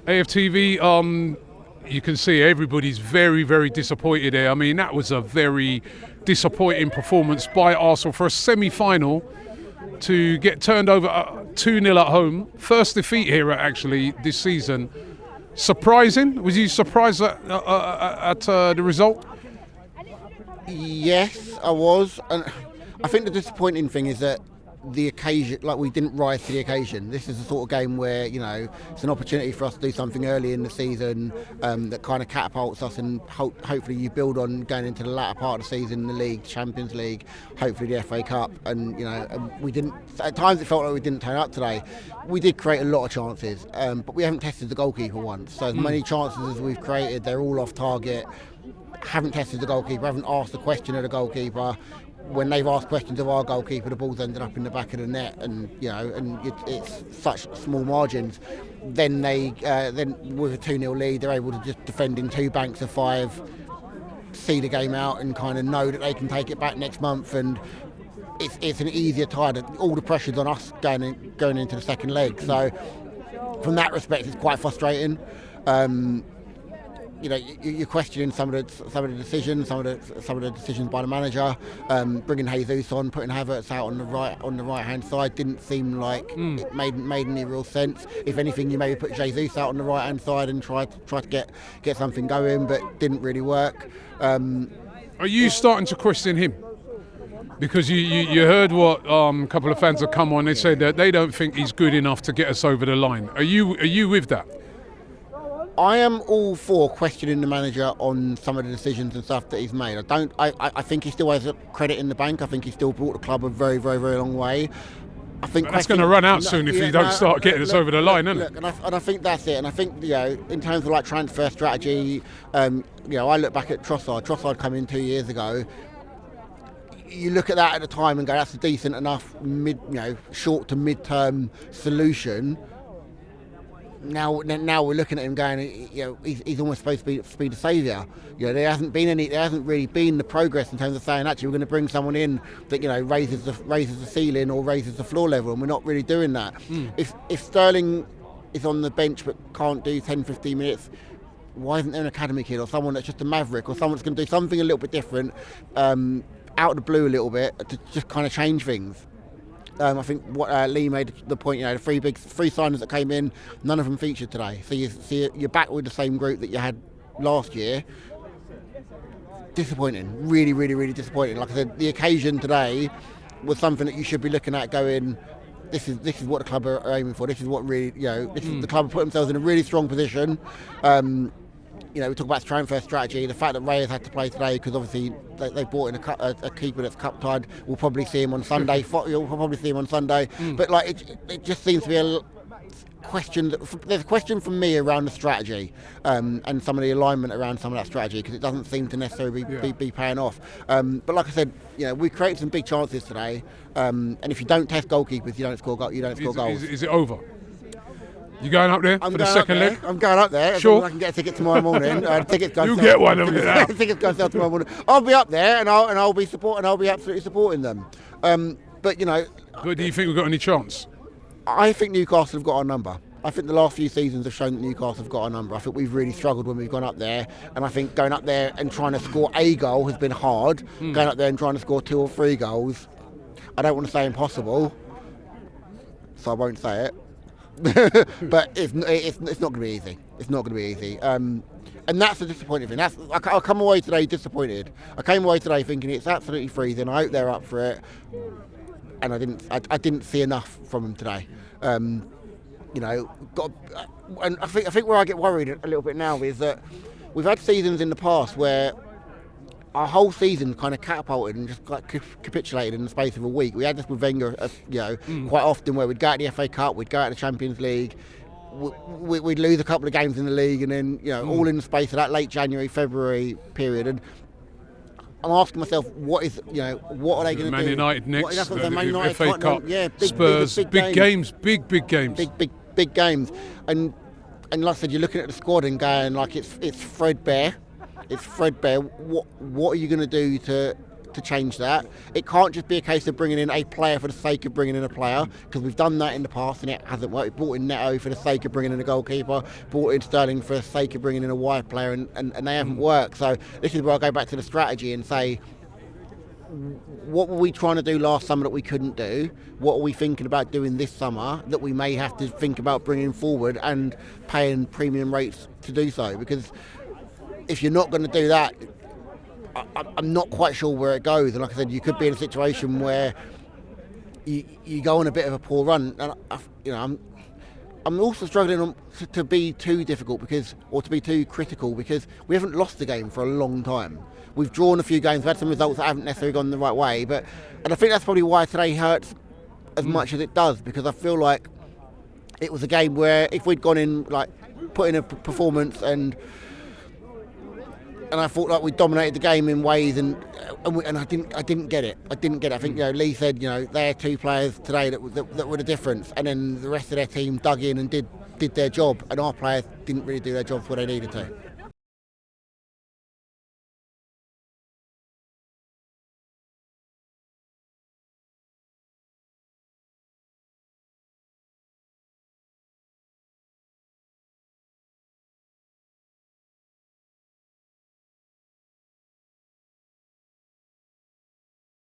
AFTV, you can see everybody's very, very disappointed there. I mean, that was a very disappointing performance by Arsenal for a semi-final to get turned over 2-0 at home. First defeat here, actually, this season. Surprising? Was you surprised at the result? Yes, I was. And I think the disappointing thing is that the occasion, like, we didn't rise to the occasion. This is the sort of game where, you know, it's an opportunity for us to do something early in the season that kind of catapults us, and hopefully you build on going into the latter part of the season, the league, Champions League, hopefully the FA Cup. And, you know, we didn't, at times it felt like we didn't turn up today. We did create a lot of chances, but we haven't tested the goalkeeper once. So as many chances as we've created, they're all off target. Haven't tested the goalkeeper, haven't asked the question of the goalkeeper. When they've asked questions of our goalkeeper, the ball's ended up in the back of the net, and, you know, and it's such small margins. Then then with a 2-0 lead, they're able to just defend in 2 banks of 5, see the game out, and kind of know that they can take it back next month. And it's an easier tie. All the pressure's on us going into the second leg. So from that respect, it's quite frustrating. You know, you're questioning some of the decisions, some of the decisions by the manager. Bringing Jesus on, putting Havertz out on the right hand side didn't seem like it made any real sense. If anything, you maybe put Jesus out on the right hand side and try to get something going, but didn't really work. Are you starting to question him? Because you heard what a couple of fans have come on. They said that they don't think he's good enough to get us over the line. Are you with that? I am all for questioning the manager on some of the decisions and stuff that he's made. I think he still has credit in the bank. I think he still brought the club a very, very, very long way. I think that's going to run out soon if you don't start getting us over the line, isn't it? And I think that's it. And I think, you know, in terms of like transfer strategy, you know, I look back at Trossard. Trossard come in 2 years ago. You look at that at the time and go, that's a decent enough short to mid-term solution. Now we're looking at him going, you know, he's almost supposed to be the saviour. You know, there hasn't really been the progress in terms of saying, actually, we're going to bring someone in that, you know, raises the ceiling or raises the floor level, and we're not really doing that. If Sterling is on the bench but can't do 10-15 minutes, why isn't there an academy kid or someone that's just a maverick or someone that's going to do something a little bit different, out of the blue a little bit, to just kind of change things? I think what Lee made the point, you know, the three signings that came in, none of them featured today. So you're back with the same group that you had last year. Disappointing, really, really, really disappointing. Like I said, the occasion today was something that you should be looking at going, this is what the club are aiming for. This is what really, you know, this is the club have put themselves in a really strong position. You know, we talk about transfer strategy. The fact that Reyes had to play today because obviously they brought in a keeper that's cup tied. We'll probably see him on Sunday. You'll probably see him on Sunday. But like, it just seems to be a question. There's a question from me around the strategy and some of the alignment around some of that strategy, because it doesn't seem to necessarily be paying off. But like I said, you know, we created some big chances today. And if you don't test goalkeepers, you don't score goals. Is it over? You going up there for the second leg? I'm going up there. Sure. I can get a ticket tomorrow morning. You get one of them. Tickets go sell tomorrow morning. I'll be up there and I'll be supporting. I'll be absolutely supporting them. But you know. But do you think we've got any chance? I think Newcastle have got our number. I think the last few seasons have shown that Newcastle have got our number. I think we've really struggled when we've gone up there, and I think going up there and trying to score a goal has been hard. Going up there and trying to score 2 or 3 goals, I don't want to say impossible, so I won't say it. But it's not going to be easy. It's not going to be easy. And that's the disappointing thing. I come away today disappointed. I came away today thinking it's absolutely freezing. I hope they're up for it. And I didn't see enough from them today. You know, and I think where I get worried a little bit now is that we've had seasons in the past where our whole season kind of catapulted and just like capitulated in the space of a week. We had this with Wenger, you know, quite often, where we'd go out the FA Cup, we'd go out the Champions League, we'd lose a couple of games in the league, and then, you know, all in the space of that late January, February period. And I'm asking myself, what are they going to do? Man United next, Man United, FA Cup, yeah, Spurs, big games. Big games. And like I said, you're looking at the squad and going like it's threadbare. It's threadbare. What are you going to do to to change that. It can't just be a case of bringing in a player for the sake of bringing in a player, because we've done that in the past and it hasn't worked. We brought in Neto for the sake of bringing in a goalkeeper, brought in Sterling for the sake of bringing in a wide player, and they haven't worked. So this is where I go back to the strategy and say, what were we trying to do last summer that we couldn't do? What are we thinking about doing this summer that we may have to think about bringing forward and paying premium rates to do so? Because if you're not going to do that, I'm not quite sure where it goes. And like I said, you could be in a situation where you go on a bit of a poor run. And I'm also struggling to be too difficult or to be too critical, because we haven't lost the game for a long time. We've drawn a few games, we've had some results that haven't necessarily gone the right way, and I think that's probably why today hurts as much as it does, because I feel like it was a game where if we'd gone in, like, put in a performance and I thought like we dominated the game in ways, and I didn't get it. I think Lee said they had two players today that were the difference, and then the rest of their team dug in and did their job, and our players didn't really do their jobs where they needed to.